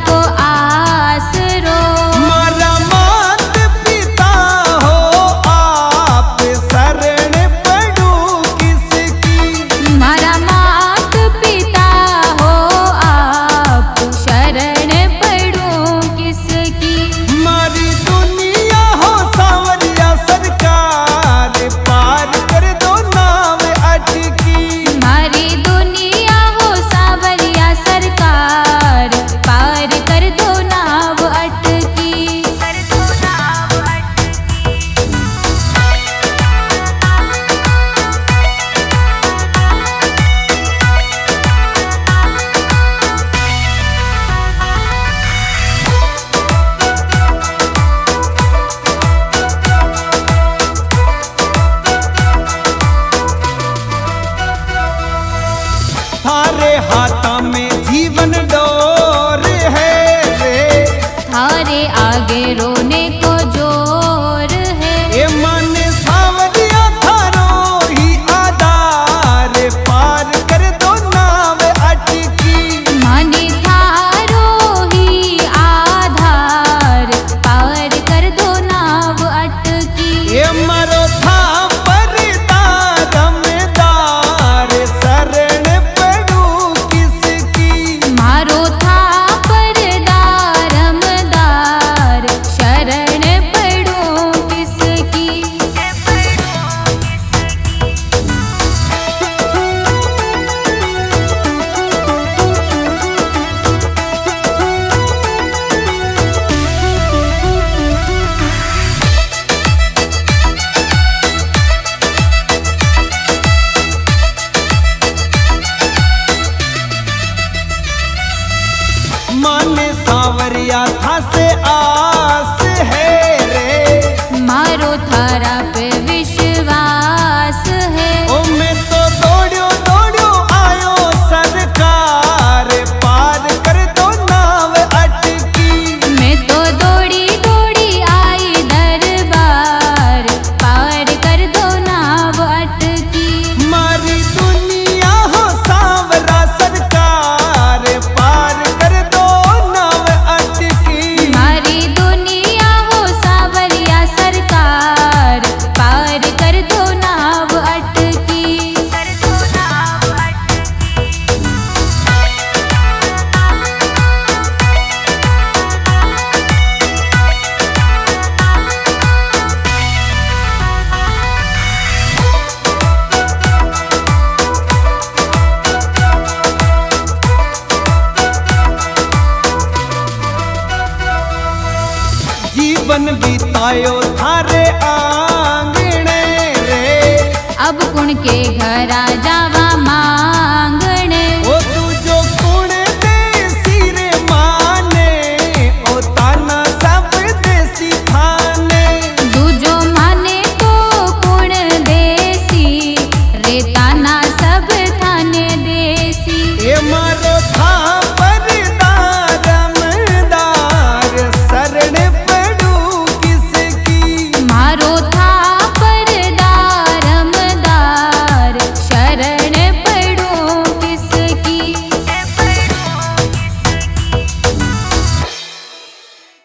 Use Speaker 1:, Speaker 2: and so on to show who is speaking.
Speaker 1: को आसरो।
Speaker 2: मारा मात पिता हो आप शरण पड़ू किसकी।
Speaker 1: मारा मात पिता हो आप शरण पड़ूं किसकी।
Speaker 2: मारी दुनिया हो सांवरिया सरकार पार कर दो नाव अटकी।
Speaker 1: मारी दुनिया हो सांवरिया सरकार पार कर दो नाव अटकी।
Speaker 2: थारे हाथा में जीवन डोर है रे।
Speaker 1: थारे आगे रोने को जोर है।
Speaker 2: ये मन सांवरिया थारो ही आधार पार कर दो नाव अटकी।
Speaker 1: माने थारो ही आधार पार कर दो नाव अटकी।
Speaker 2: ये मरो था परदार दमदार शरण पड़ू किसकी।
Speaker 1: मारो था परदार रमदार शरण पड़ूं किसकी।
Speaker 2: मन सांवरिया था से आस है रे।
Speaker 1: मारो थारा पे विश्वास है।
Speaker 2: ओ मैं तो दौड़ो दौड़ो आयो सरकार पार कर दो नाव अटकी।
Speaker 1: मैं तो दौड़ी दौड़ी आई दरबार पार कर दो नाव अटकी।
Speaker 2: मारी दुनिया हो सांवरा सरकार पार कर दो नाव अटकी।
Speaker 1: मारी दुनिया हो सांवरिया सरकार पार कर दो नाव अटकी।
Speaker 2: जीवन बितायो थारे आंगणे रे।
Speaker 1: अब कुण के घरा